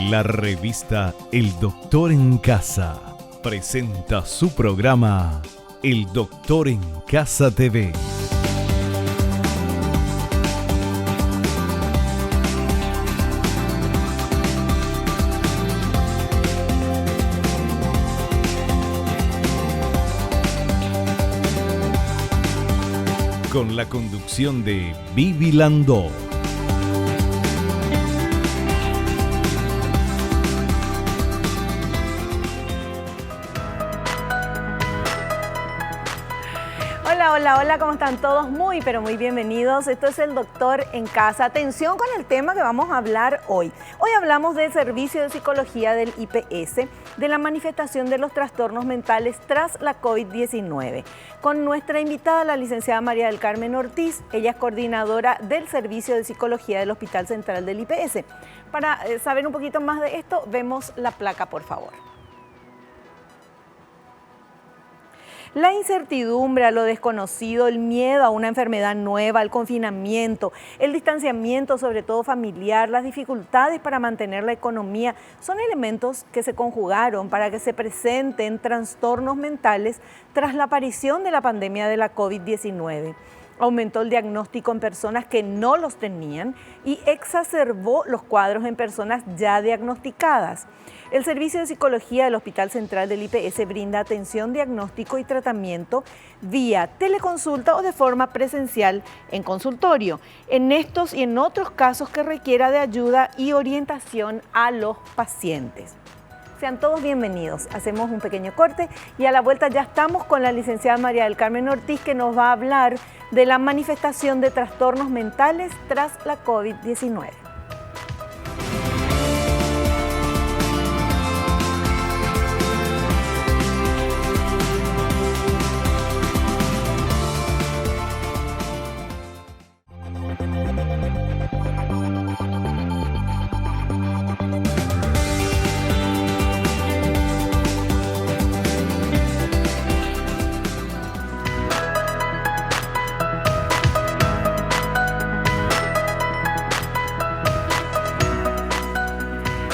La revista El Doctor en Casa presenta su programa El Doctor en Casa TV. Con la conducción de Vivi Landó. Hola, ¿cómo están todos? Muy, pero muy bienvenidos. Esto es El Doctor en Casa. Atención con el tema que vamos a hablar hoy. Hoy hablamos del Servicio de Psicología del IPS, de la manifestación de los trastornos mentales tras la COVID-19. Con nuestra invitada, la licenciada María del Carmen Ortiz. Ella es coordinadora del Servicio de Psicología del Hospital Central del IPS. Para saber un poquito más de esto, vemos la placa, por favor. La incertidumbre a lo desconocido, el miedo a una enfermedad nueva, el confinamiento, el distanciamiento, sobre todo familiar, las dificultades para mantener la economía, son elementos que se conjugaron para que se presenten trastornos mentales tras la aparición de la pandemia de la COVID-19. Aumentó el diagnóstico en personas que no los tenían y exacerbó los cuadros en personas ya diagnosticadas. El Servicio de Psicología del Hospital Central del IPS brinda atención, diagnóstico y tratamiento vía teleconsulta o de forma presencial en consultorio, en estos y en otros casos que requiera de ayuda y orientación a los pacientes. Sean todos bienvenidos. Hacemos un pequeño corte y a la vuelta ya estamos con la licenciada María del Carmen Ortiz, que nos va a hablar de la manifestación de trastornos mentales tras la COVID-19.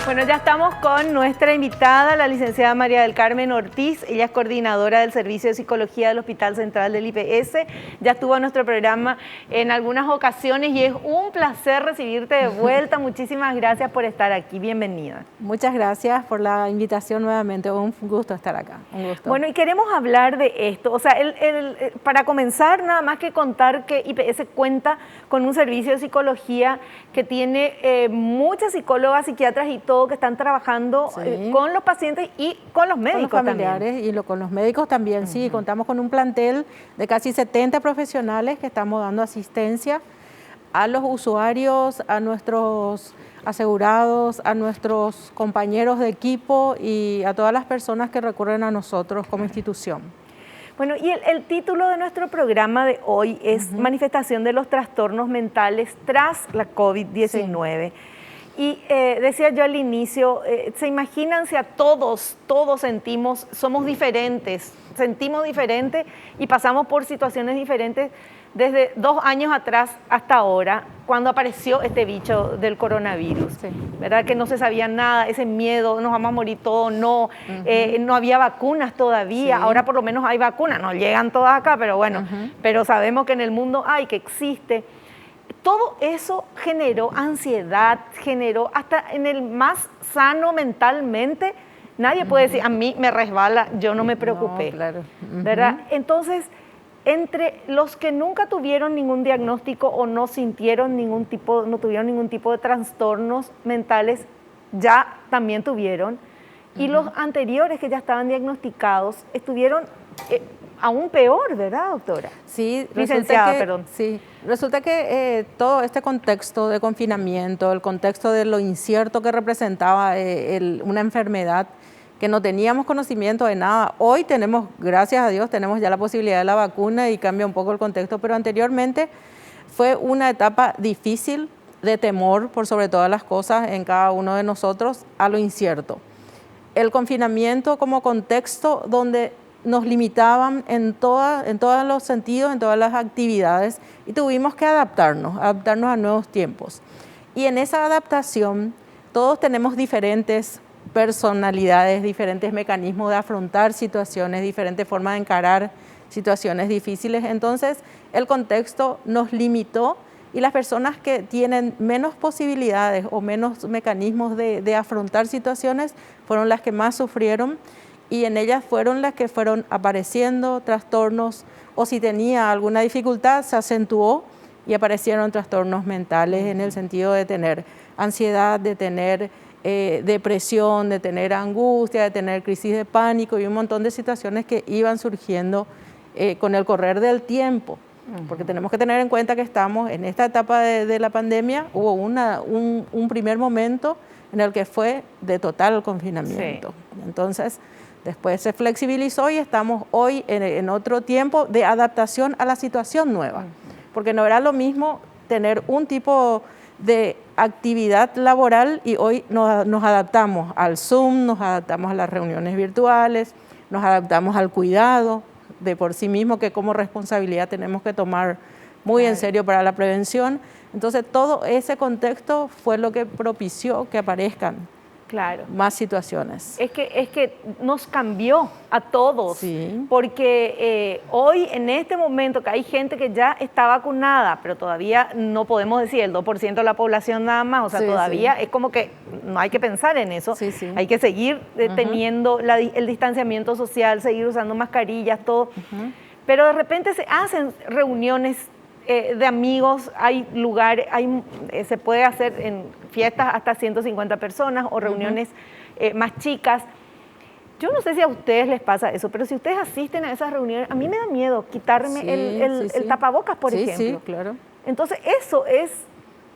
Bueno, ya estamos con nuestra invitada, la licenciada María del Carmen Ortiz. Ella es coordinadora del Servicio de Psicología del Hospital Central del IPS. Ya estuvo en nuestro programa en algunas ocasiones y es un placer recibirte de vuelta. Muchísimas gracias por estar aquí. Bienvenida. Muchas gracias por la invitación nuevamente. Un gusto estar acá. Un gusto. Bueno, y queremos hablar de esto. O sea, para comenzar, nada más que contar que IPS cuenta con un servicio de psicología que tiene muchas psicólogas, psiquiatras y todo que están trabajando con los pacientes y con los médicos con los familiares también. Y con los médicos también, sí. Contamos con un plantel de casi 70 profesionales que estamos dando asistencia a los usuarios, a nuestros asegurados, a nuestros compañeros de equipo y a todas las personas que recurren a nosotros como institución. Bueno, y el título de nuestro programa de hoy es Manifestación de los trastornos mentales tras la COVID-19. Sí. Y decía yo al inicio, ¿se imaginan si a todos sentimos, somos diferentes, sentimos diferente y pasamos por situaciones diferentes desde 2 años atrás hasta ahora, cuando apareció este bicho del coronavirus? Sí. ¿Verdad? Que no se sabía nada, ese miedo, nos vamos a morir todos, no, no había vacunas todavía, ahora por lo menos hay vacunas, no llegan todas acá, pero bueno, pero sabemos que en el mundo hay, que existe. Todo eso generó ansiedad, generó hasta en el más sano mentalmente. Nadie puede decir, a mí me resbala, yo no me preocupé. No, claro. ¿Verdad? Entonces, entre los que nunca tuvieron ningún diagnóstico o no tuvieron ningún tipo de trastornos mentales, ya también tuvieron. Y los anteriores que ya estaban diagnosticados estuvieron aún peor, ¿verdad, doctora? Sí, licenciada, perdón. Sí, resulta que todo este contexto de confinamiento, el contexto de lo incierto que representaba una enfermedad que no teníamos conocimiento de nada. Hoy tenemos, gracias a Dios, tenemos ya la posibilidad de la vacuna y cambia un poco el contexto, pero anteriormente fue una etapa difícil de temor por sobre todas las cosas en cada uno de nosotros a lo incierto. El confinamiento como contexto donde nos limitaban en todos los sentidos, en todas las actividades, y tuvimos que adaptarnos a nuevos tiempos. Y en esa adaptación todos tenemos diferentes personalidades, diferentes mecanismos de afrontar situaciones, diferentes formas de encarar situaciones difíciles. Entonces, el contexto nos limitó y las personas que tienen menos posibilidades o menos mecanismos de afrontar situaciones fueron las que más sufrieron, y en ellas fueron las que fueron apareciendo trastornos, o si tenía alguna dificultad se acentuó y aparecieron trastornos mentales en el sentido de tener ansiedad, de tener depresión, de tener angustia, de tener crisis de pánico y un montón de situaciones que iban surgiendo con el correr del tiempo. Porque tenemos que tener en cuenta que estamos en esta etapa de la pandemia. Hubo un primer momento en el que fue de total confinamiento. Sí. Entonces, después se flexibilizó y estamos hoy en otro tiempo de adaptación a la situación nueva. Porque no era lo mismo tener un tipo de actividad laboral y hoy nos adaptamos al Zoom, nos adaptamos a las reuniones virtuales, nos adaptamos al cuidado de por sí mismo, que como responsabilidad tenemos que tomar muy en serio para la prevención. Entonces, todo ese contexto fue lo que propició que aparezcan más situaciones. Es que nos cambió a todos, sí. Porque hoy, en este momento, que hay gente que ya está vacunada, pero todavía no podemos decir el 2% de la población nada más, o sea, sí, todavía sí. Es como que no hay que pensar en eso, sí, sí. Hay que seguir teniendo el distanciamiento social, seguir usando mascarillas, todo, pero de repente se hacen reuniones de amigos, hay lugares, se puede hacer en fiestas hasta 150 personas o reuniones más chicas. Yo no sé si a ustedes les pasa eso, pero si ustedes asisten a esas reuniones, a mí me da miedo quitarme el tapabocas, por ejemplo. Sí, claro. Entonces eso es,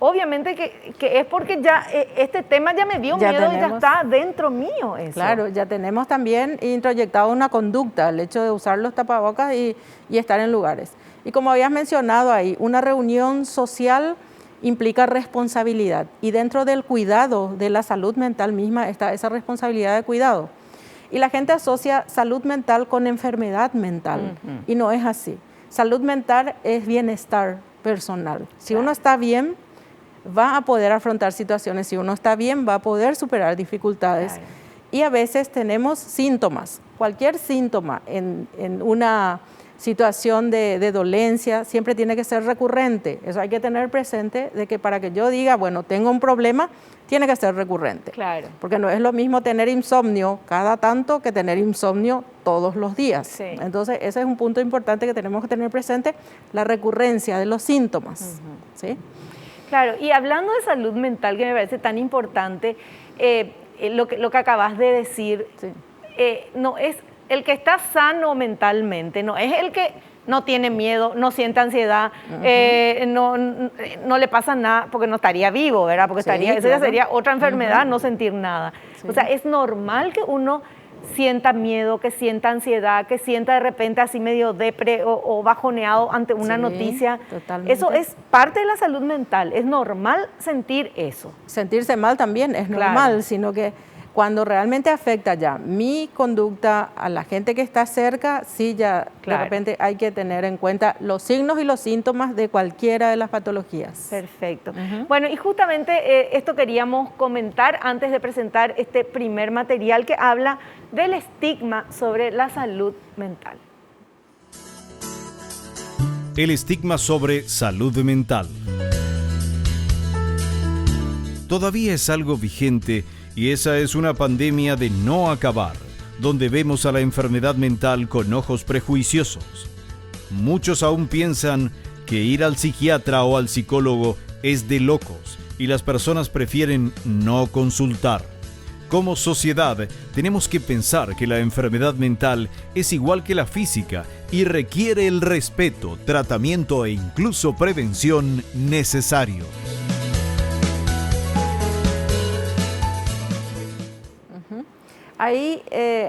obviamente que es porque ya este tema ya me dio miedo y ya está dentro mío eso. Claro, ya tenemos también introyectado una conducta, el hecho de usar los tapabocas y estar en lugares. Y como habías mencionado ahí, una reunión social implica responsabilidad, y dentro del cuidado de la salud mental misma está esa responsabilidad de cuidado. Y la gente asocia salud mental con enfermedad mental, y no es así. Salud mental es bienestar personal. Si uno está bien, va a poder afrontar situaciones. Si uno está bien, va a poder superar dificultades. Claro. Y a veces tenemos síntomas. Cualquier síntoma en una situación de dolencia siempre tiene que ser recurrente. Eso hay que tener presente, de que para que yo diga, bueno, tengo un problema, tiene que ser recurrente. Claro. Porque no es lo mismo tener insomnio cada tanto que tener insomnio todos los días. Sí. Entonces, ese es un punto importante que tenemos que tener presente, la recurrencia de los síntomas. ¿Sí? Claro, y hablando de salud mental, que me parece tan importante, lo que acabas de decir, sí. No es el que está sano mentalmente, no es el que no tiene miedo, no siente ansiedad, no le pasa nada, porque no estaría vivo, ¿verdad? Porque sí, esa ya sería otra enfermedad, no sentir nada. Sí. O sea, es normal que uno sienta miedo, que sienta ansiedad, que sienta de repente así medio depre o bajoneado ante una noticia. Totalmente. Eso es parte de la salud mental, es normal sentir eso. Sentirse mal también es normal, sino que cuando realmente afecta ya mi conducta a la gente que está cerca, sí ya de repente hay que tener en cuenta los signos y los síntomas de cualquiera de las patologías. Perfecto. Bueno, y justamente esto queríamos comentar antes de presentar este primer material que habla del estigma sobre la salud mental. El estigma sobre salud mental. Todavía es algo vigente, y esa es una pandemia de no acabar, donde vemos a la enfermedad mental con ojos prejuiciosos. Muchos aún piensan que ir al psiquiatra o al psicólogo es de locos, y las personas prefieren no consultar. Como sociedad, tenemos que pensar que la enfermedad mental es igual que la física y requiere el respeto, tratamiento e incluso prevención necesario. Ahí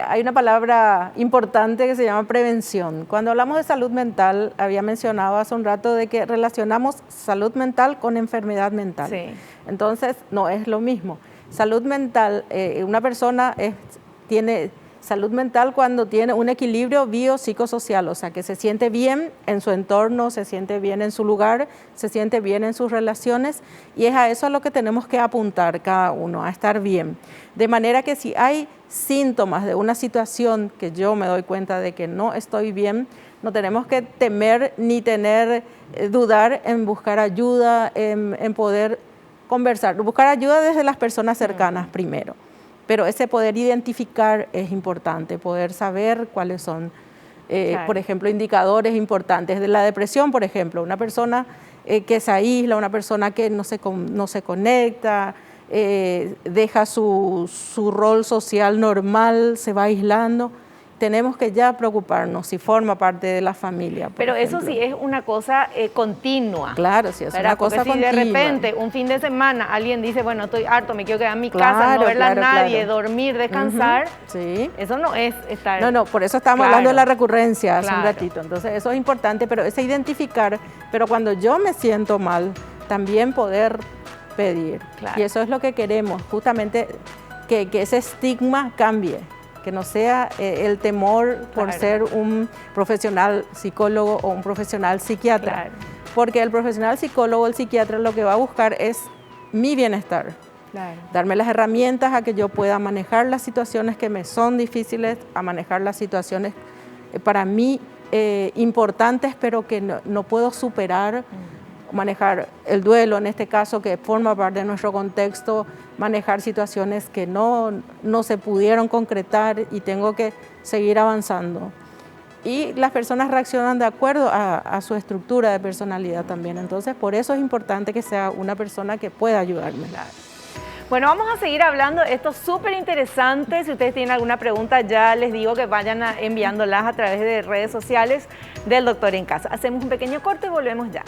hay una palabra importante que se llama prevención. Cuando hablamos de salud mental, había mencionado hace un rato de que relacionamos salud mental con enfermedad mental. Sí. Entonces, no es lo mismo. Salud mental, una persona tiene Salud mental cuando tiene un equilibrio biopsicosocial, o sea, que se siente bien en su entorno, se siente bien en su lugar, se siente bien en sus relaciones, y es a eso a lo que tenemos que apuntar cada uno, a estar bien. De manera que si hay síntomas de una situación que yo me doy cuenta de que no estoy bien, no tenemos que temer ni dudar en buscar ayuda, en poder conversar, buscar ayuda desde las personas cercanas primero. Pero ese poder identificar es importante, poder saber cuáles son, por ejemplo, indicadores importantes de la depresión, por ejemplo, una persona que se aísla, una persona que no se conecta, deja su rol social normal, se va aislando. Tenemos que ya preocuparnos si forma parte de la familia. Pero eso sí es una cosa continua. Claro, sí, es una cosa continua. Porque si de repente, un fin de semana, alguien dice, bueno, estoy harto, me quiero quedar en mi casa, no verla a nadie, dormir, descansar, sí. Eso no es estar... No, por eso estábamos hablando de la recurrencia hace un ratito. Entonces, eso es importante, pero es identificar, pero cuando yo me siento mal, también poder pedir. Y eso es lo que queremos, justamente que ese estigma cambie. Que no sea el temor por ser un profesional psicólogo o un profesional psiquiatra. Porque el profesional psicólogo o el psiquiatra lo que va a buscar es mi bienestar. Darme las herramientas a que yo pueda manejar las situaciones que me son difíciles, a manejar las situaciones para mí importantes, pero que no puedo superar. Manejar el duelo, en este caso, que forma parte de nuestro contexto, manejar situaciones que no se pudieron concretar y tengo que seguir avanzando. Y las personas reaccionan de acuerdo a su estructura de personalidad también. Entonces, por eso es importante que sea una persona que pueda ayudarme. Bueno, vamos a seguir hablando. Esto es súper interesante. Si ustedes tienen alguna pregunta, ya les digo que vayan enviándolas a través de redes sociales del Doctor en Casa. Hacemos un pequeño corte y volvemos ya.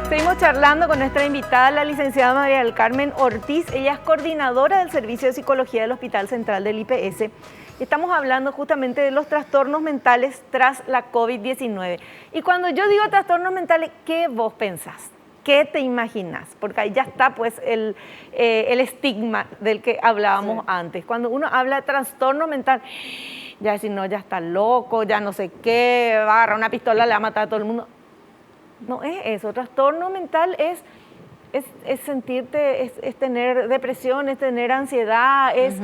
Seguimos charlando con nuestra invitada, la licenciada María del Carmen Ortiz. Ella es coordinadora del Servicio de Psicología del Hospital Central del IPS. Estamos hablando justamente de los trastornos mentales tras la COVID-19. Y cuando yo digo trastornos mentales, ¿qué vos pensás? ¿Qué te imaginas? Porque ahí ya está pues el estigma del que hablábamos antes. Cuando uno habla de trastorno mental, ya decir, no, ya está loco, ya no sé qué, va a agarrar una pistola, le va a matar a todo el mundo. No es eso. Trastorno mental es sentirte, es tener depresión, es tener ansiedad, es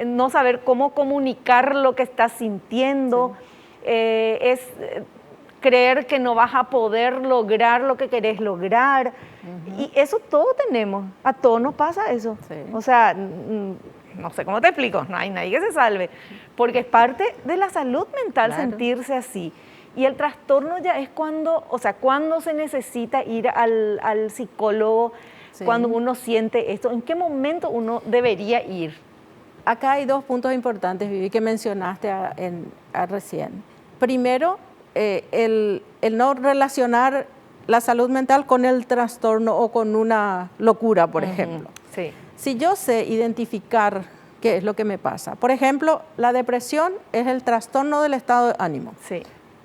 no saber cómo comunicar lo que estás sintiendo, es creer que no vas a poder lograr lo que querés lograr. Y eso todo tenemos, a todos nos pasa eso. O sea, no sé cómo te explico, no hay nadie que se salve, porque es parte de la salud mental sentirse así. Y el trastorno ya es cuando se necesita ir al psicólogo, cuando uno siente esto. ¿En qué momento uno debería ir? Acá hay dos puntos importantes, Vivi, que mencionaste recién. Primero, el no relacionar la salud mental con el trastorno o con una locura, por ejemplo. Si yo sé identificar qué es lo que me pasa. Por ejemplo, la depresión es el trastorno del estado de ánimo.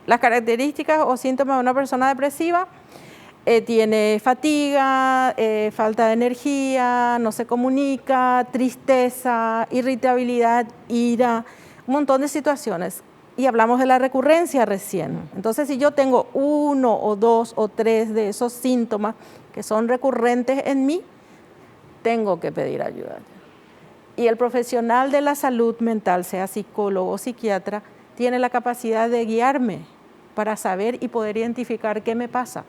Las características o síntomas de una persona depresiva tiene fatiga, falta de energía, no se comunica, tristeza, irritabilidad, ira, un montón de situaciones. Y hablamos de la recurrencia recién. Entonces, si yo tengo 1 o 2 o 3 de esos síntomas que son recurrentes en mí, tengo que pedir ayuda. Y el profesional de la salud mental, sea psicólogo o psiquiatra, tiene la capacidad de guiarme para saber y poder identificar qué me pasa.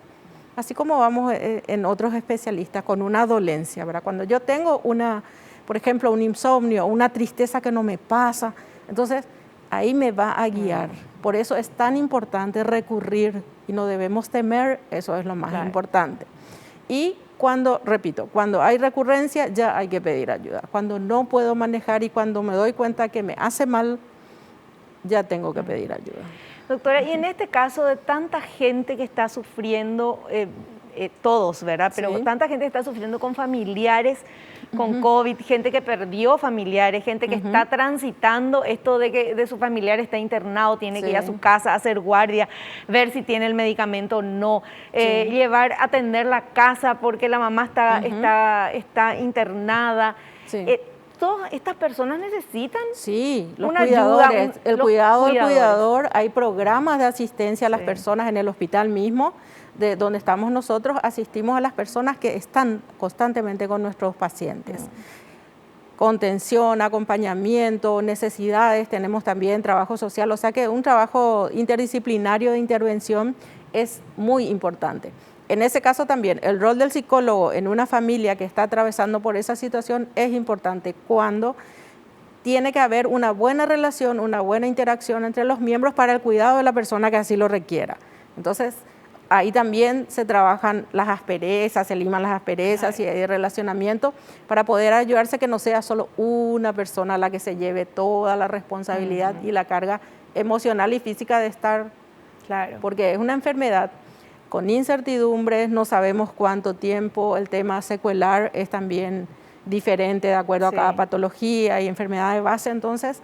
Así como vamos en otros especialistas con una dolencia, ¿verdad? Cuando yo tengo por ejemplo, un insomnio, una tristeza que no me pasa, entonces ahí me va a guiar. Por eso es tan importante recurrir y no debemos temer, eso es lo más importante. Y cuando, repito, cuando hay recurrencia ya hay que pedir ayuda. Cuando no puedo manejar y cuando me doy cuenta que me hace mal, ya tengo que pedir ayuda. Doctora, y en este caso de tanta gente que está sufriendo, todos, ¿verdad? Pero tanta gente que está sufriendo con familiares, con COVID, gente que perdió familiares, gente que está transitando esto de que de su familiar está internado, tiene que ir a su casa, hacer guardia, ver si tiene el medicamento o no, llevar, atender la casa porque la mamá está internada. Todas estas personas necesitan los una cuidadores, ayuda, el cuidado del cuidador. Hay programas de asistencia a las personas en el hospital mismo, de donde estamos nosotros, asistimos a las personas que están constantemente con nuestros pacientes. Contención, acompañamiento, necesidades, tenemos también trabajo social, o sea que un trabajo interdisciplinario de intervención es muy importante. En ese caso también, el rol del psicólogo en una familia que está atravesando por esa situación es importante cuando tiene que haber una buena relación, una buena interacción entre los miembros para el cuidado de la persona que así lo requiera. Entonces, ahí también se trabajan las asperezas, se liman las asperezas y hay relacionamiento para poder ayudarse que no sea solo una persona la que se lleve toda la responsabilidad y la carga emocional y física de estar, porque es una enfermedad con incertidumbres, no sabemos cuánto tiempo, el tema secuelar es también diferente de acuerdo a cada patología y enfermedad de base, entonces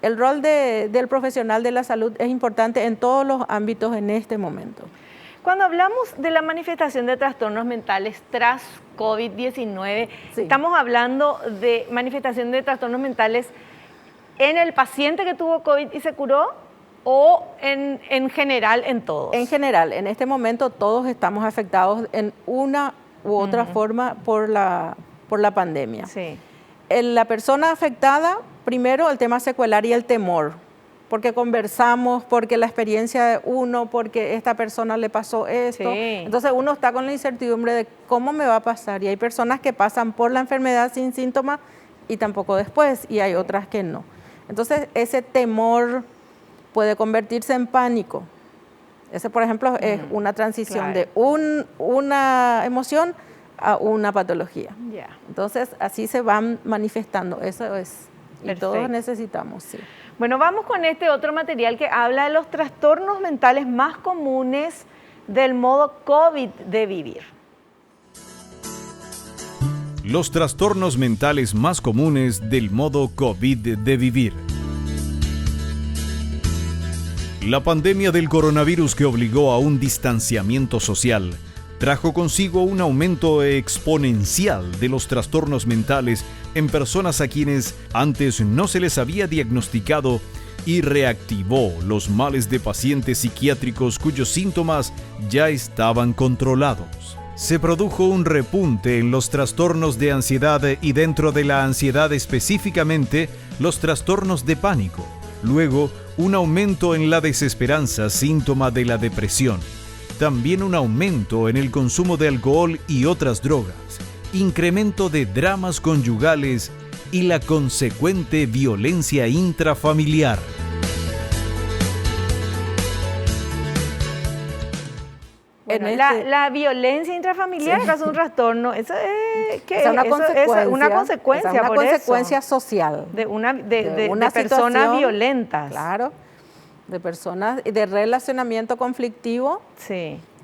el rol del profesional de la salud es importante en todos los ámbitos en este momento. Cuando hablamos de la manifestación de trastornos mentales tras COVID-19, estamos hablando de manifestación de trastornos mentales en el paciente que tuvo COVID y se curó, ¿o en general en todos? En general, en este momento todos estamos afectados en una u otra forma por la pandemia. La persona afectada, primero el tema secuelar y el temor, porque conversamos, porque la experiencia de uno, porque esta persona le pasó esto. Entonces uno está con la incertidumbre de cómo me va a pasar. Y hay personas que pasan por la enfermedad sin síntomas y tampoco después, y hay otras que no. Entonces ese temor puede convertirse en pánico. Ese, por ejemplo, es una transición de una emoción a una patología. Entonces, así se van manifestando. Eso es. Y todos necesitamos, Bueno, vamos con este otro material que habla de los trastornos mentales más comunes del modo COVID de vivir. Los trastornos mentales más comunes del modo COVID de vivir. La pandemia del coronavirus, que obligó a un distanciamiento social, trajo consigo un aumento exponencial de los trastornos mentales en personas a quienes antes no se les había diagnosticado y reactivó los males de pacientes psiquiátricos cuyos síntomas ya estaban controlados. Se produjo un repunte en los trastornos de ansiedad y dentro de la ansiedad específicamente los trastornos de pánico. Luego, un aumento en la desesperanza, síntoma de la depresión. También un aumento en el consumo de alcohol y otras drogas, incremento de dramas conyugales y la consecuente violencia intrafamiliar. Bueno, la violencia intrafamiliar es un trastorno, eso es, ¿qué es? Una consecuencia social de personas violentas. Claro, de personas, de relacionamiento conflictivo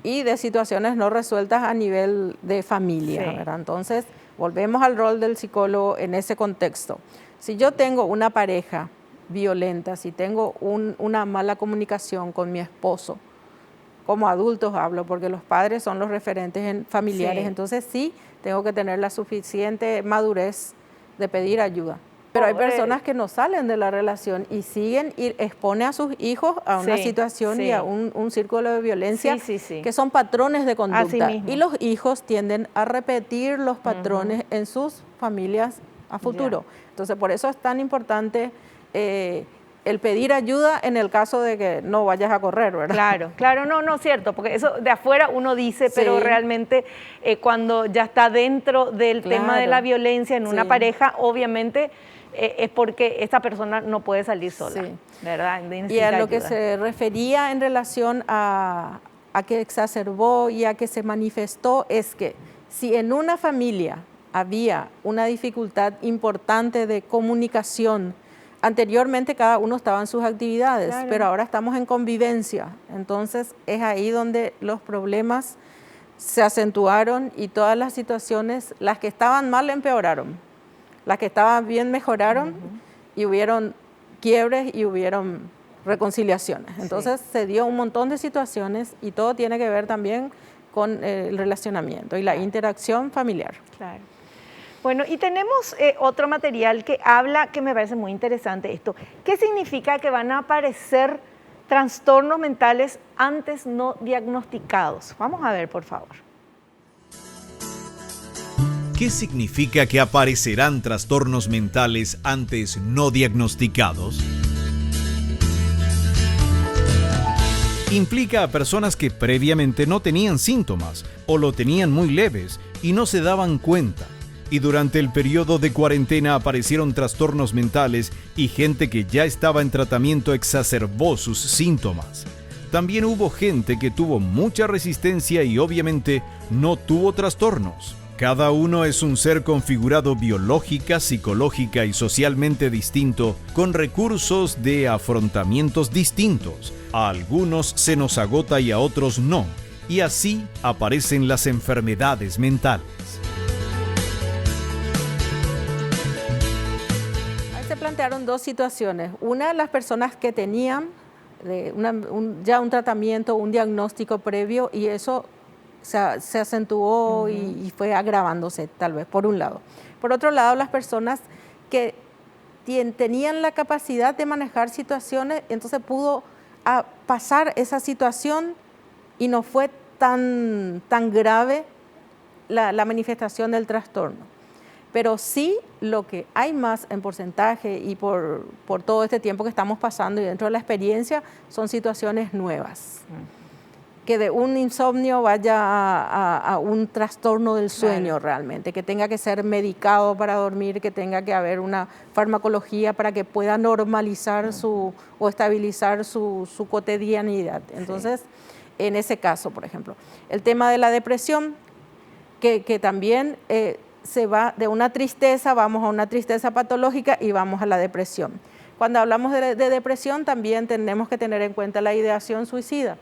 y de situaciones no resueltas a nivel de familia, ¿verdad? Entonces, volvemos al rol del psicólogo en ese contexto. Si yo tengo una pareja violenta, si tengo una mala comunicación con mi esposo, como adultos hablo, porque los padres son los referentes familiares, entonces sí tengo que tener la suficiente madurez de pedir ayuda. Pero hay personas que no salen de la relación y siguen y exponen a sus hijos a una situación y a un círculo de violencia que son patrones de conducta. Y los hijos tienden a repetir los patrones en sus familias a futuro. Entonces, por eso es tan importante el pedir ayuda en el caso de que no vayas a correr, ¿verdad? Claro, no, cierto, porque eso de afuera uno dice, pero realmente cuando ya está dentro del tema de la violencia en una pareja, obviamente es porque esta persona no puede salir sola, ¿verdad? Y a lo que se refería en relación a que exacerbó y a que se manifestó es que Si en una familia había una dificultad importante de comunicación, anteriormente cada uno estaba en sus actividades, Claro. pero ahora estamos en convivencia. Entonces es ahí donde los problemas se acentuaron y todas las situaciones, las que estaban mal empeoraron, las que estaban bien mejoraron y hubieron quiebres y hubieron reconciliaciones. Entonces se dio un montón de situaciones y todo tiene que ver también con el relacionamiento y la interacción familiar. Claro. Bueno, y tenemos otro material que habla, que me parece muy interesante esto. ¿Qué significa que van a aparecer trastornos mentales antes no diagnosticados? Vamos a ver, por favor. ¿Qué significa que aparecerán trastornos mentales antes no diagnosticados? Implica a personas que previamente no tenían síntomas o lo tenían muy leves y no se daban cuenta. Y durante el periodo de cuarentena aparecieron trastornos mentales y gente que ya estaba en tratamiento exacerbó sus síntomas. También hubo gente que tuvo mucha resistencia y obviamente no tuvo trastornos. Cada uno es un ser configurado biológica, psicológica y socialmente distinto, con recursos de afrontamientos distintos. A algunos se nos agota y a otros no, y así aparecen las enfermedades mentales. Ahí se plantearon dos situaciones. Una, las personas que tenían ya un tratamiento, un diagnóstico previo, y eso se acentuó y fue agravándose, tal vez, por un lado. Por otro lado, las personas que tenían la capacidad de manejar situaciones, entonces pudo pasar esa situación y no fue tan grave la manifestación del trastorno. Pero sí, lo que hay más en porcentaje y por todo este tiempo que estamos pasando y dentro de la experiencia, son situaciones nuevas. Que de un insomnio vaya a un trastorno del sueño, claro, realmente, que tenga que ser medicado para dormir, que tenga que haber una farmacología para que pueda normalizar o estabilizar su cotidianidad. Entonces, en ese caso, por ejemplo, el tema de la depresión, que también se va de una tristeza, vamos a una tristeza patológica y vamos a la depresión. Cuando hablamos de depresión, también tenemos que tener en cuenta la ideación suicida,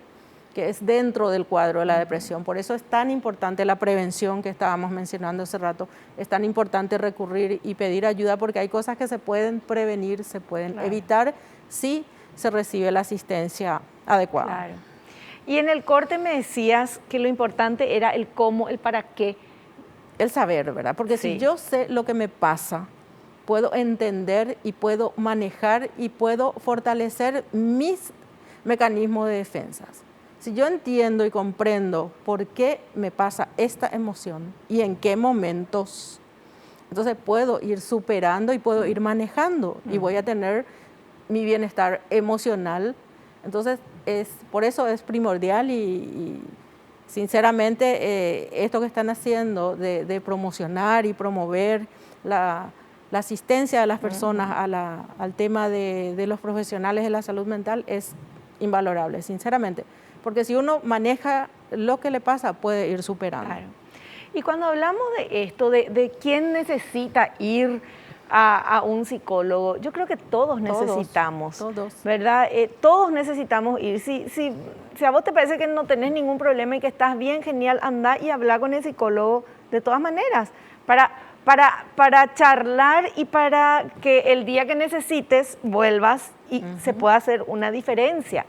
que es dentro del cuadro de la depresión. Por eso es tan importante la prevención que estábamos mencionando hace rato, es tan importante recurrir y pedir ayuda porque hay cosas que se pueden prevenir, se pueden evitar si se recibe la asistencia adecuada. Claro. Y en el corte me decías que lo importante era el cómo, el para qué. El saber, ¿verdad? Porque si yo sé lo que me pasa, puedo entender y puedo manejar y puedo fortalecer mis mecanismos de defensas. Si yo entiendo y comprendo por qué me pasa esta emoción y en qué momentos, entonces puedo ir superando y puedo ir manejando y voy a tener mi bienestar emocional. Entonces, por eso es primordial y sinceramente esto que están haciendo de promocionar y promover la asistencia de las personas al tema de los profesionales de la salud mental es invalorable, sinceramente. Porque si uno maneja lo que le pasa, puede ir superando. Claro. Y cuando hablamos de esto, de quién necesita ir a un psicólogo, yo creo que todos necesitamos, ¿verdad? Todos necesitamos ir. Si a vos te parece que no tenés ningún problema y que estás bien, genial, anda y habla con el psicólogo de todas maneras, para charlar y para que el día que necesites vuelvas y se pueda hacer una diferencia,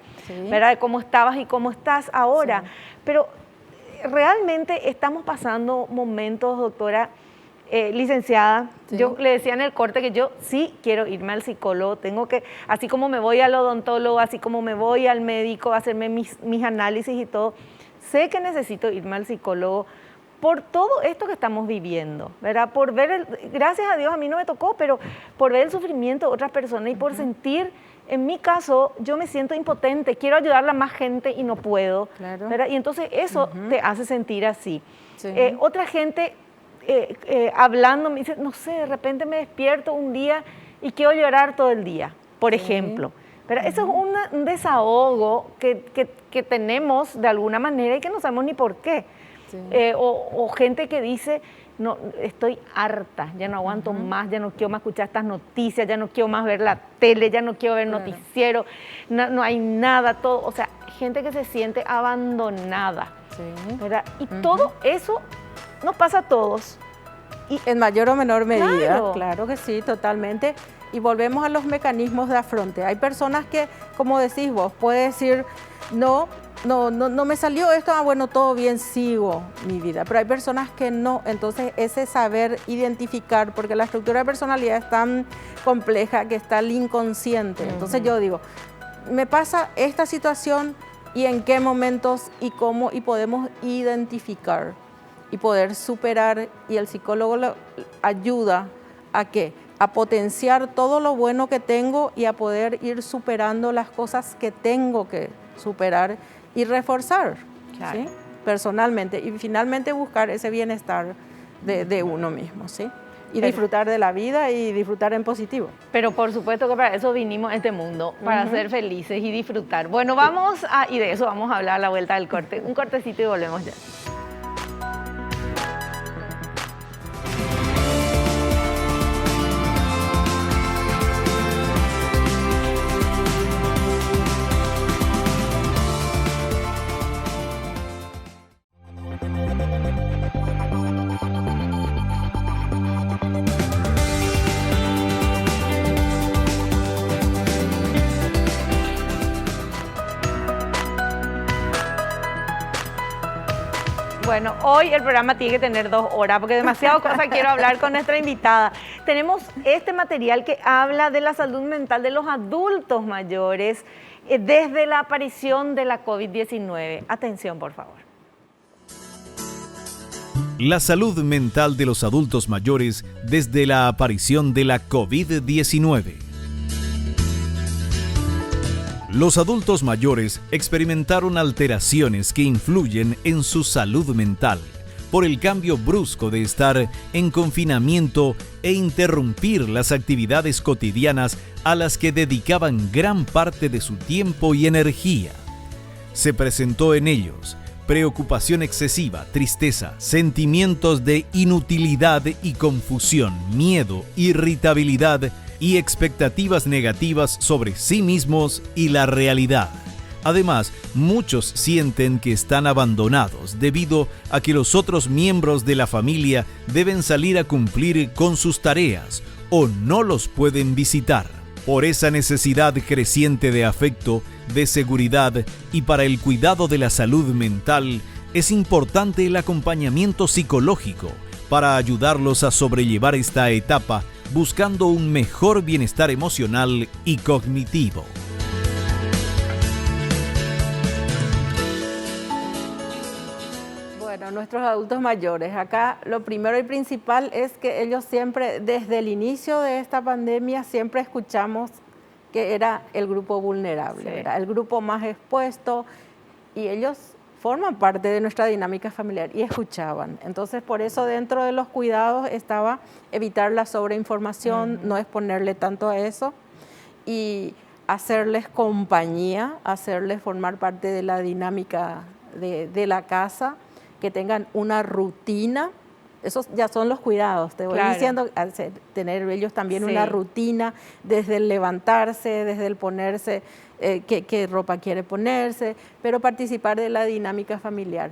¿verdad? De cómo estabas y cómo estás ahora. Pero realmente estamos pasando momentos, doctora, licenciada, yo le decía en el corte que yo sí quiero irme al psicólogo, tengo que, así como me voy al odontólogo, así como me voy al médico a hacerme mis análisis y todo, sé que necesito irme al psicólogo por todo esto que estamos viviendo, ¿verdad? Por ver, gracias a Dios a mí no me tocó, pero por ver el sufrimiento de otras personas y por sentir, en mi caso, yo me siento impotente, quiero ayudarle a más gente y no puedo, ¿verdad? Y entonces eso te hace sentir así. Otra gente hablando me dice, no sé, de repente me despierto un día y quiero llorar todo el día, por ejemplo. Pero eso es un desahogo que tenemos de alguna manera y que no sabemos ni por qué. o gente que dice, no, estoy harta, ya no aguanto más, ya no quiero más escuchar estas noticias, ya no quiero más ver la tele, ya no quiero ver noticiero, no hay nada, todo, o sea, gente que se siente abandonada, ¿verdad? Y todo eso nos pasa a todos. Y en mayor o menor medida, claro. Claro que sí, totalmente. Y volvemos a los mecanismos de afronte. Hay personas que, como decís vos, puede decir, no me salió esto, bueno, todo bien, sigo mi vida. Pero hay personas que no, entonces ese saber identificar, porque la estructura de personalidad es tan compleja que está el inconsciente. Entonces yo digo, me pasa esta situación y en qué momentos y cómo, y podemos identificar y poder superar, y el psicólogo ayuda a ¿qué? A potenciar todo lo bueno que tengo y a poder ir superando las cosas que tengo que superar y reforzar, ¿sí? Personalmente, y finalmente buscar ese bienestar de uno mismo, ¿sí? Y disfrutar de la vida y disfrutar en positivo. Pero por supuesto que para eso vinimos a este mundo, para ser felices y disfrutar. Bueno, y de eso vamos a hablar a la vuelta del corte. Un cortecito y volvemos ya. Bueno, hoy el programa tiene que tener 2 horas porque demasiado cosas quiero hablar con nuestra invitada. Tenemos este material que habla de la salud mental de los adultos mayores desde la aparición de la COVID-19. Atención, por favor. La salud mental de los adultos mayores desde la aparición de la COVID-19. Los adultos mayores experimentaron alteraciones que influyen en su salud mental por el cambio brusco de estar en confinamiento e interrumpir las actividades cotidianas a las que dedicaban gran parte de su tiempo y energía. Se presentó en ellos preocupación excesiva, tristeza, sentimientos de inutilidad y confusión, miedo, irritabilidad y expectativas negativas sobre sí mismos y la realidad. Además, muchos sienten que están abandonados debido a que los otros miembros de la familia deben salir a cumplir con sus tareas o no los pueden visitar. Por esa necesidad creciente de afecto, de seguridad y para el cuidado de la salud mental, es importante el acompañamiento psicológico para ayudarlos a sobrellevar esta etapa buscando un mejor bienestar emocional y cognitivo. Bueno, nuestros adultos mayores, acá lo primero y principal es que ellos siempre, desde el inicio de esta pandemia, siempre escuchamos que era el grupo vulnerable, era el grupo más expuesto, y ellos forman parte de nuestra dinámica familiar y escuchaban. Entonces, por eso dentro de los cuidados estaba evitar la sobreinformación, no exponerle tanto a eso y hacerles compañía, hacerles formar parte de la dinámica de la casa, que tengan una rutina. Esos ya son los cuidados, te voy diciendo, tener ellos también una rutina desde el levantarse, desde el ponerse, qué ropa quiere ponerse, pero participar de la dinámica familiar.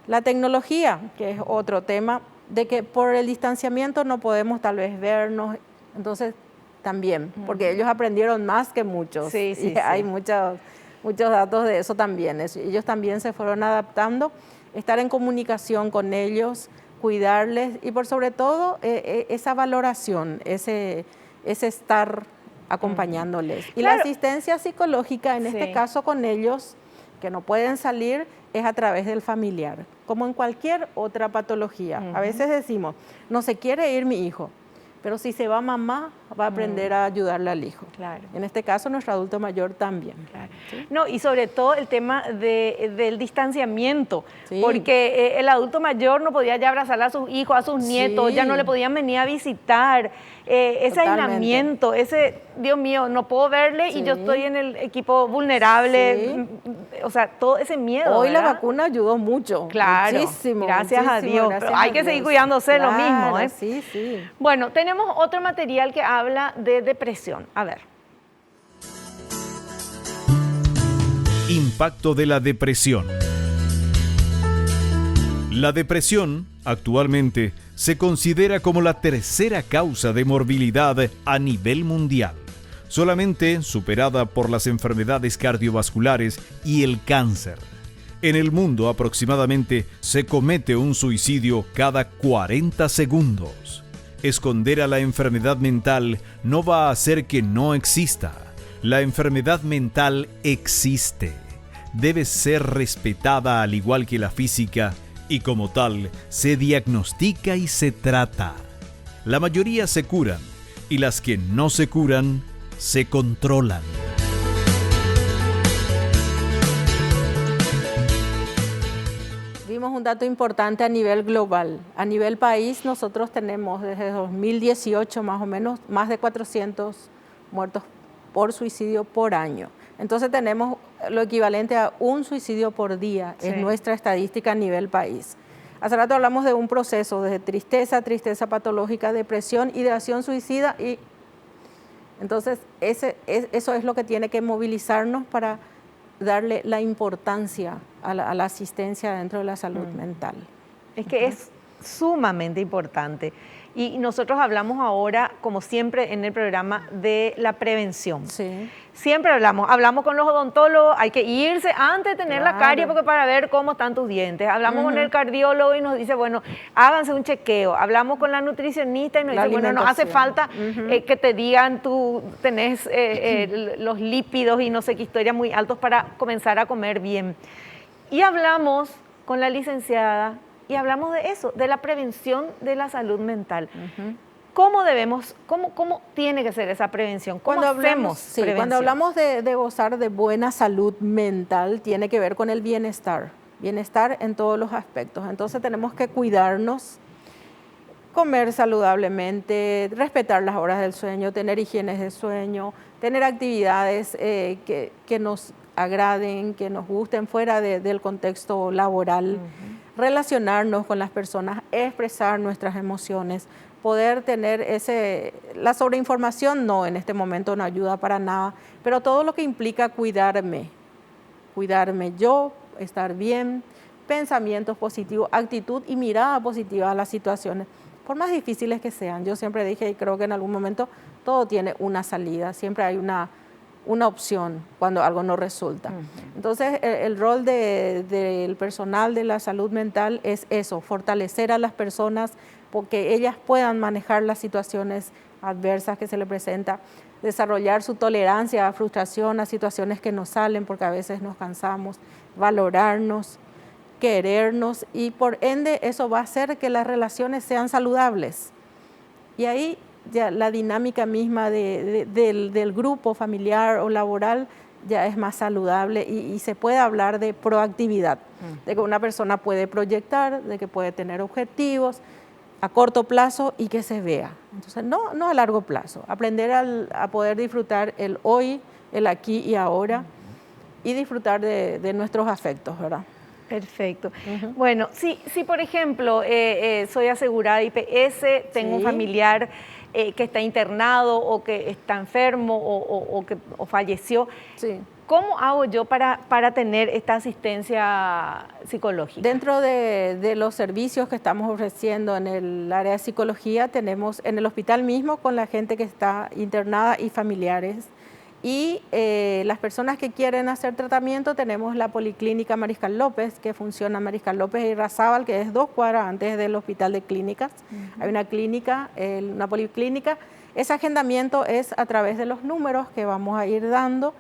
La tecnología, que es otro tema, de que por el distanciamiento no podemos tal vez vernos, entonces también, porque ellos aprendieron más que muchos, hay muchos datos de eso también, ellos también se fueron adaptando, estar en comunicación con ellos, cuidarles y por sobre todo esa valoración, ese estar acompañándoles. Y la asistencia psicológica, en este caso con ellos, que no pueden salir, es a través del familiar, como en cualquier otra patología. A veces decimos, no se quiere ir mi hijo, pero si se va mamá, va a aprender a ayudarle al hijo. En este caso, nuestro adulto mayor también. ¿Sí? No, y sobre todo el tema del distanciamiento, porque el adulto mayor no podía ya abrazar a sus hijos, a sus nietos, ya no le podían venir a visitar. Ese aislamiento, Dios mío, no puedo verle y yo estoy en el equipo vulnerable, o sea, todo ese miedo. Hoy ¿verdad? La vacuna ayudó mucho. Claro, Muchísimo. Gracias a Dios. Gracias Pero hay a que Dios. seguir cuidándose lo mismo. Sí, sí. Bueno, tenemos otro material que habla de depresión. A ver. Impacto de la depresión. La depresión, actualmente, se considera como la tercera causa de morbilidad a nivel mundial, solamente superada por las enfermedades cardiovasculares y el cáncer. En el mundo aproximadamente se comete un suicidio cada 40 segundos. Esconder a la enfermedad mental no va a hacer que no exista. La enfermedad mental existe. Debe ser respetada al igual que la física y como tal se diagnostica y se trata. La mayoría se curan y las que no se curan se controlan. Vimos un dato importante a nivel global. A nivel país nosotros tenemos desde 2018 más o menos más de 400 muertos por suicidio por año. Entonces tenemos lo equivalente a un suicidio por día, sí. Es nuestra estadística a nivel país. Hace rato hablamos de un proceso de tristeza patológica, depresión, ideación suicida y entonces eso es lo que tiene que movilizarnos para darle la importancia a la asistencia dentro de la salud mental. Es que es sumamente importante. Y nosotros hablamos ahora, como siempre en el programa, de la prevención. Sí. Siempre hablamos con los odontólogos, hay que irse antes de tener la carie porque para ver cómo están tus dientes. Hablamos con el cardiólogo y nos dice, bueno, háganse un chequeo. Hablamos con la nutricionista y nos dice, bueno, no hace falta que te digan tú tenés los lípidos y no sé qué historia muy altos para comenzar a comer bien. Y hablamos con la licenciada y hablamos de eso, de la prevención de la salud mental. ¿Cómo tiene que ser esa prevención? ¿Cómo hacemos prevención? Cuando hablamos de gozar de buena salud mental, tiene que ver con el bienestar en todos los aspectos. Entonces tenemos que cuidarnos, comer saludablemente, respetar las horas del sueño, tener higiene de sueño, tener actividades que nos agraden, que nos gusten fuera del contexto laboral, relacionarnos con las personas, expresar nuestras emociones, poder tener la sobreinformación en este momento no ayuda para nada, pero todo lo que implica cuidarme yo, estar bien, pensamientos positivos, actitud y mirada positiva a las situaciones, por más difíciles que sean. Yo siempre dije y creo que en algún momento todo tiene una salida, siempre hay una opción cuando algo no resulta. Entonces, el rol del personal de la salud mental es eso, fortalecer a las personas porque ellas puedan manejar las situaciones adversas que se les presenta, desarrollar su tolerancia a frustración, a situaciones que nos salen porque a veces nos cansamos, valorarnos, querernos y por ende eso va a hacer que las relaciones sean saludables. Y ahí ya la dinámica misma del grupo familiar o laboral ya es más saludable y se puede hablar de proactividad, de que una persona puede proyectar, de que puede tener objetivos a corto plazo y que se vea. Entonces, no a largo plazo, aprender a poder disfrutar el hoy, el aquí y ahora y disfrutar de nuestros afectos, ¿verdad? Perfecto. Bueno, si por ejemplo soy asegurada IPS, tengo un familiar que está internado o que está enfermo o falleció, ¿cómo hago yo para tener esta asistencia psicológica? Dentro de los servicios que estamos ofreciendo en el área de psicología, tenemos en el hospital mismo con la gente que está internada y familiares. Y las personas que quieren hacer tratamiento, tenemos la Policlínica Mariscal López, que funciona Mariscal López y Razábal, que es 2 cuadras antes del Hospital de Clínicas. Hay una clínica, una policlínica. Ese agendamiento es a través de los números que vamos a ir dando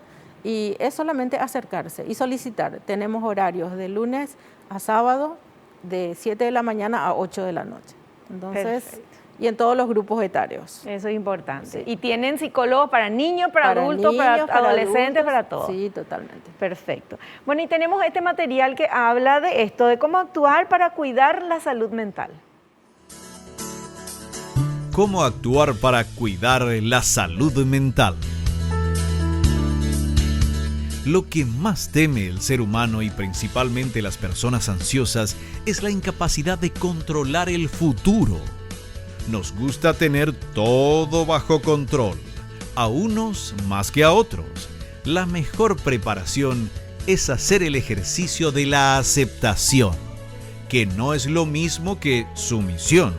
y es solamente acercarse y solicitar. Tenemos horarios de lunes a sábado, de 7 de la mañana a 8 de la noche. Entonces, perfecto. Y en todos los grupos etarios. Eso es importante. Sí. ¿Y tienen psicólogos para niños, para adultos, para adolescentes, para todos? Sí, totalmente. Perfecto. Bueno, y tenemos este material que habla de esto, de cómo actuar para cuidar la salud mental. ¿Cómo actuar para cuidar la salud mental? Lo que más teme el ser humano y principalmente las personas ansiosas es la incapacidad de controlar el futuro. Nos gusta tener todo bajo control, a unos más que a otros. La mejor preparación es hacer el ejercicio de la aceptación, que no es lo mismo que sumisión.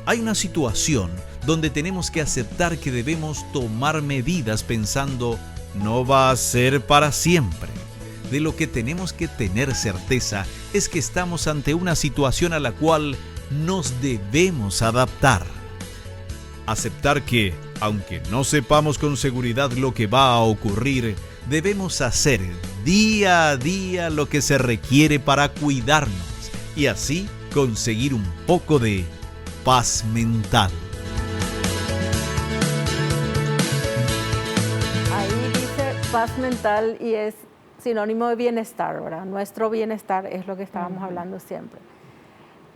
Hay una situación donde tenemos que aceptar que debemos tomar medidas pensando no va a ser para siempre. De lo que tenemos que tener certeza es que estamos ante una situación a la cual nos debemos adaptar. Aceptar que, aunque no sepamos con seguridad lo que va a ocurrir, debemos hacer día a día lo que se requiere para cuidarnos y así conseguir un poco de paz mental. Paz mental y es sinónimo de bienestar, ¿verdad? Nuestro bienestar es lo que estábamos hablando siempre.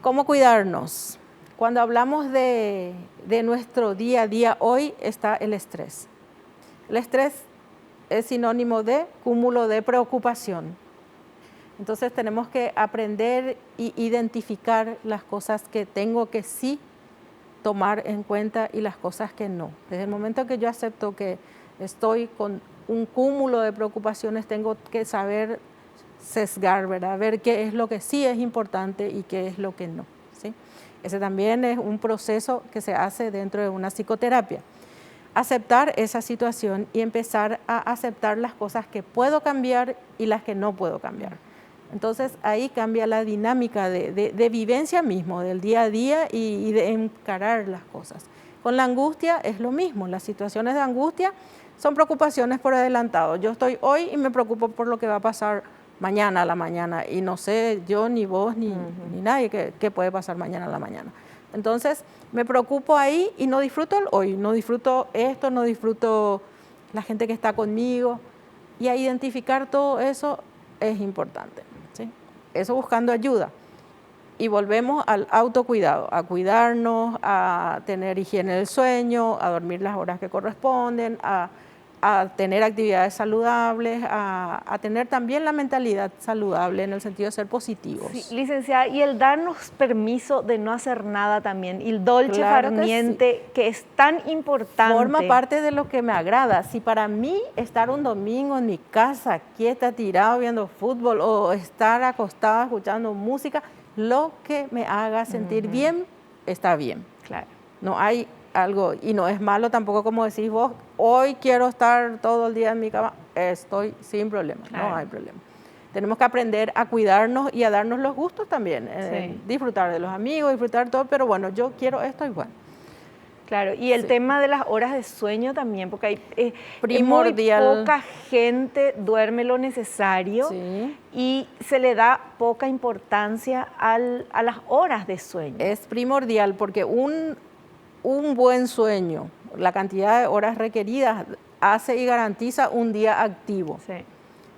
¿Cómo cuidarnos? Cuando hablamos de nuestro día a día, hoy está el estrés. El estrés es sinónimo de cúmulo de preocupación. Entonces tenemos que aprender e identificar las cosas que tengo que sí tomar en cuenta y las cosas que no. Desde el momento que yo acepto que estoy con un cúmulo de preocupaciones, tengo que saber sesgar, ¿verdad? Ver qué es lo que sí es importante y qué es lo que no, ¿sí? Ese también es un proceso que se hace dentro de una psicoterapia. Aceptar esa situación y empezar a aceptar las cosas que puedo cambiar y las que no puedo cambiar. Entonces ahí cambia la dinámica de vivencia mismo, del día a día y de encarar las cosas. Con la angustia es lo mismo, las situaciones de angustia son preocupaciones por adelantado. Yo estoy hoy y me preocupo por lo que va a pasar mañana a la mañana y no sé yo, ni vos, ni nadie qué puede pasar mañana a la mañana. Entonces me preocupo ahí y no disfruto el hoy, no disfruto esto, no disfruto la gente que está conmigo. Y a identificar todo eso es importante, ¿sí? Eso buscando ayuda. Y volvemos al autocuidado, a cuidarnos, a tener higiene del sueño, a dormir las horas que corresponden, a tener actividades saludables, a tener también la mentalidad saludable en el sentido de ser positivos. Sí, licenciada, y el darnos permiso de no hacer nada también, el dolce far niente, que es tan importante. Forma parte de lo que me agrada. Si para mí estar un domingo en mi casa, quieta, tirado, viendo fútbol o estar acostada escuchando música, lo que me haga sentir bien, está bien. Claro. No hay algo, y no es malo tampoco como decís vos, hoy quiero estar todo el día en mi cama, estoy sin problema, claro. No hay problema. Tenemos que aprender a cuidarnos y a darnos los gustos también, sí. Disfrutar de los amigos, disfrutar todo, pero bueno, yo quiero esto y bueno. Claro, y el tema de las horas de sueño también, porque hay primordial. Muy poca gente duerme lo necesario, sí. Y se le da poca importancia a las horas de sueño. Es primordial porque un buen sueño, la cantidad de horas requeridas, hace y garantiza un día activo. Sí.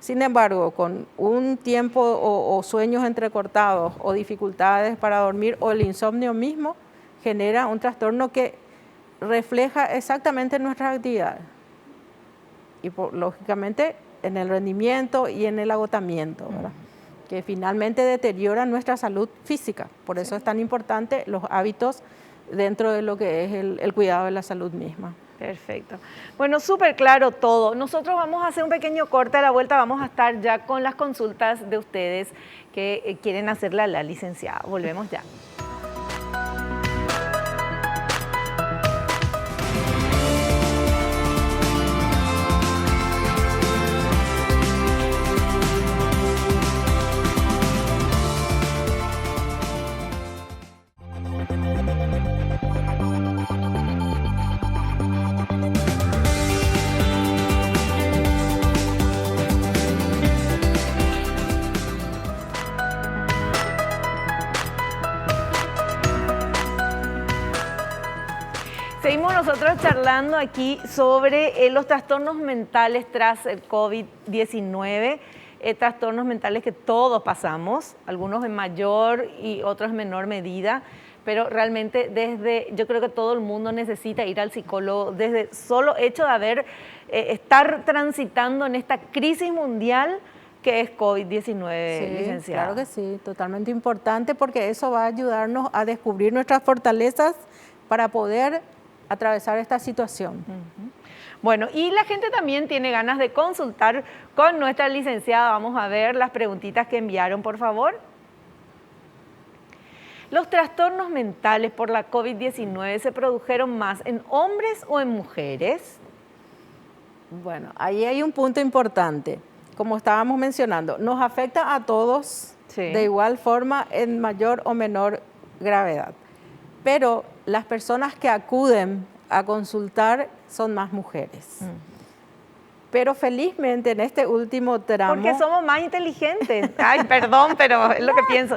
Sin embargo, con un tiempo o sueños entrecortados o dificultades para dormir o el insomnio mismo, genera un trastorno que refleja exactamente nuestras actividades y lógicamente en el rendimiento y en el agotamiento, ¿verdad? Que finalmente deteriora nuestra salud física. Por eso es tan importante los hábitos dentro de lo que es el cuidado de la salud misma. Perfecto. Bueno, súper claro todo. Nosotros vamos a hacer un pequeño corte, a la vuelta vamos a estar ya con las consultas de ustedes que quieren hacerle a la licenciada. Volvemos ya. Seguimos nosotros charlando aquí sobre los trastornos mentales tras el COVID-19, trastornos mentales que todos pasamos, algunos en mayor y otros en menor medida, pero realmente yo creo que todo el mundo necesita ir al psicólogo desde solo hecho de estar transitando en esta crisis mundial que es COVID-19, Sí, licenciada. claro que sí, totalmente importante porque eso va a ayudarnos a descubrir nuestras fortalezas para poder atravesar esta situación. Bueno, y la gente también tiene ganas de consultar con nuestra licenciada. Vamos a ver las preguntitas que enviaron, por favor. ¿Los trastornos mentales por la COVID-19 se produjeron más en hombres o en mujeres? Bueno, ahí hay un punto importante. Como estábamos mencionando, nos afecta a todos de igual forma en mayor o menor gravedad. Pero las personas que acuden a consultar son más mujeres. Pero felizmente en este último tramo... Porque somos más inteligentes. Ay, perdón, pero es lo que pienso.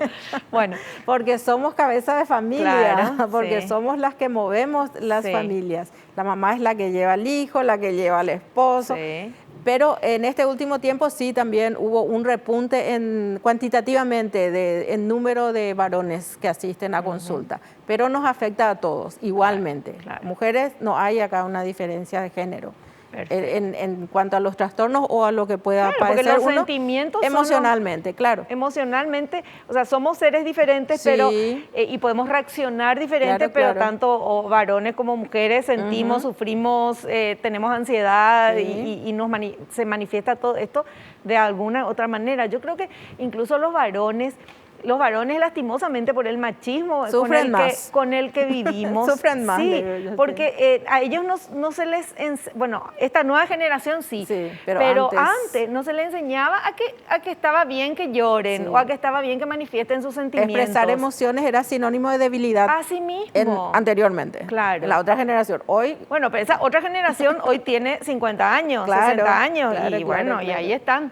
Bueno, porque somos cabeza de familia, claro, porque sí. somos las que movemos las Sí. familias. La mamá es la que lleva al hijo, la que lleva al esposo. Sí. Pero en este último tiempo sí también hubo un repunte cuantitativamente en número de varones que asisten a consulta, pero nos afecta a todos igualmente. Claro. Mujeres, no hay acá una diferencia de género en cuanto a los trastornos o a lo que pueda porque padecer los uno sentimientos emocionalmente, claro. Emocionalmente, o sea, somos seres diferentes, Sí. pero y podemos reaccionar diferente, Claro, pero claro. tanto varones como mujeres sentimos, sufrimos, tenemos ansiedad Sí. y se manifiesta todo esto de alguna otra manera. Yo creo que incluso los varones lastimosamente por el machismo Sufren más. con el que vivimos. Sufren más, Sí, digo yo, sí. porque a ellos no se les... Bueno, esta nueva generación sí, Sí, pero antes no se les enseñaba a que estaba bien que lloren Sí. o a que estaba bien que manifiesten sus sentimientos. Expresar emociones era sinónimo de debilidad Así mismo. anteriormente, Claro. en la otra generación. Hoy Bueno, pero esa otra generación hoy tiene 50 años, Claro, 60 años claro, y bueno, claro, y claro. ahí están.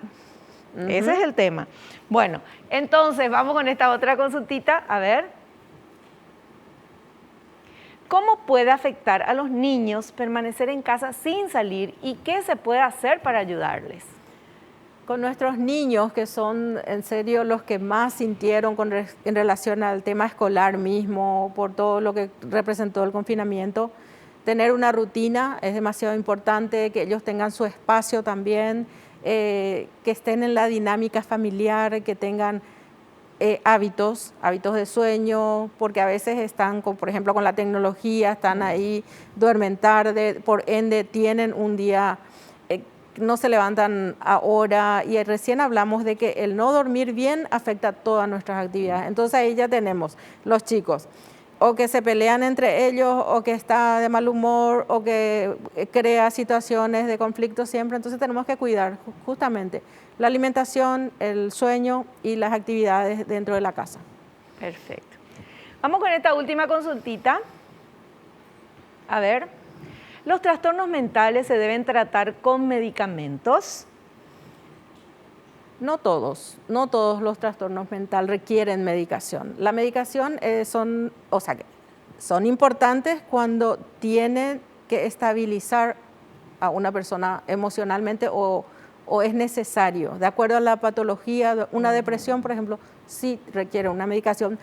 Ese es el tema. Bueno, entonces vamos con esta otra consultita. A ver. ¿Cómo puede afectar a los niños permanecer en casa sin salir y qué se puede hacer para ayudarles? con nuestros niños, que son en serio los que más sintieron en relación al tema escolar mismo, por todo lo que representó el confinamiento, tener una rutina es demasiado importante, que ellos tengan su espacio también, que estén en la dinámica familiar, que tengan hábitos de sueño, porque a veces están, por ejemplo, con la tecnología, están ahí, duermen tarde, por ende tienen un día, no se levantan ahora, y recién hablamos de que el no dormir bien afecta todas nuestras actividades. Entonces ahí ya tenemos los chicos, o que se pelean entre ellos, o que está de mal humor, o que crea situaciones de conflicto siempre. Entonces tenemos que cuidar justamente la alimentación, el sueño y las actividades dentro de la casa. Perfecto. Vamos con esta última consultita. A ver, ¿los trastornos mentales se deben tratar con medicamentos? No todos los trastornos mentales requieren medicación. La medicación son importantes cuando tienen que estabilizar a una persona emocionalmente o es necesario. De acuerdo a la patología, una depresión, por ejemplo, sí requiere una medicación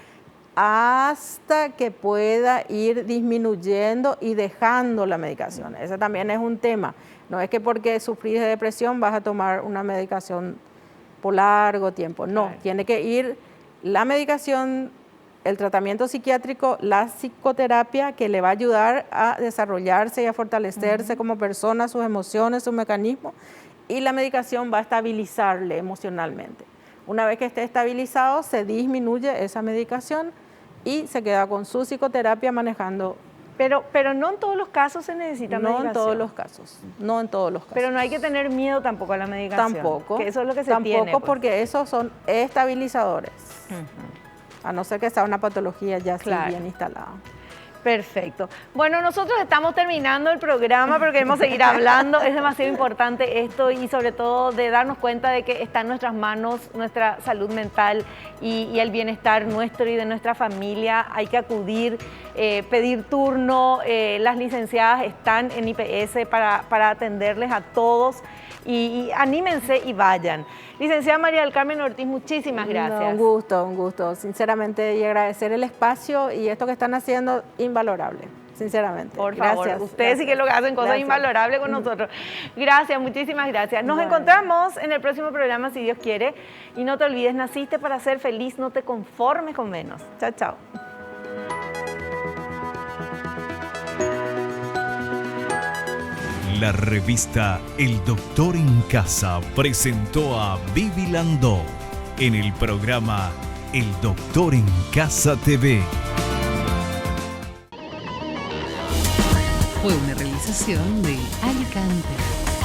hasta que pueda ir disminuyendo y dejando la medicación. Ese también es un tema. No es que porque sufrís de depresión vas a tomar una medicación por largo tiempo. No, Claro. Tiene que ir la medicación, el tratamiento psiquiátrico, la psicoterapia, que le va a ayudar a desarrollarse y a fortalecerse como persona, sus emociones, sus mecanismos, y la medicación va a estabilizarle emocionalmente. Una vez que esté estabilizado, se disminuye esa medicación y se queda con su psicoterapia manejando. Pero no en todos los casos se necesita medicación. No en todos los casos, no en todos los casos. Pero no hay que tener miedo tampoco a la medicación. Tampoco. Que eso es lo que se Tampoco, tiene. Pues. porque esos son estabilizadores. A no ser que sea una patología ya así Claro. bien instalada. Perfecto. Bueno, nosotros estamos terminando el programa, pero queremos seguir hablando. Es demasiado importante esto y sobre todo de darnos cuenta de que está en nuestras manos nuestra salud mental y el bienestar nuestro y de nuestra familia. Hay que acudir, pedir turno. Las licenciadas están en IPS para atenderles a todos. Y anímense y vayan. Licenciada María del Carmen Ortiz, muchísimas gracias. No, un gusto, sinceramente, y agradecer el espacio y esto que están haciendo, invalorable, sinceramente. Por favor, gracias, ustedes sí que lo que hacen cosas invalorables con nosotros. Gracias, muchísimas gracias. Nos encontramos en el próximo programa, si Dios quiere. Y no te olvides, naciste para ser feliz, no te conformes con menos. Chao, chao. La revista El Doctor en Casa presentó a Vivi Landó en el programa El Doctor en Casa TV. Fue una realización de Alicante.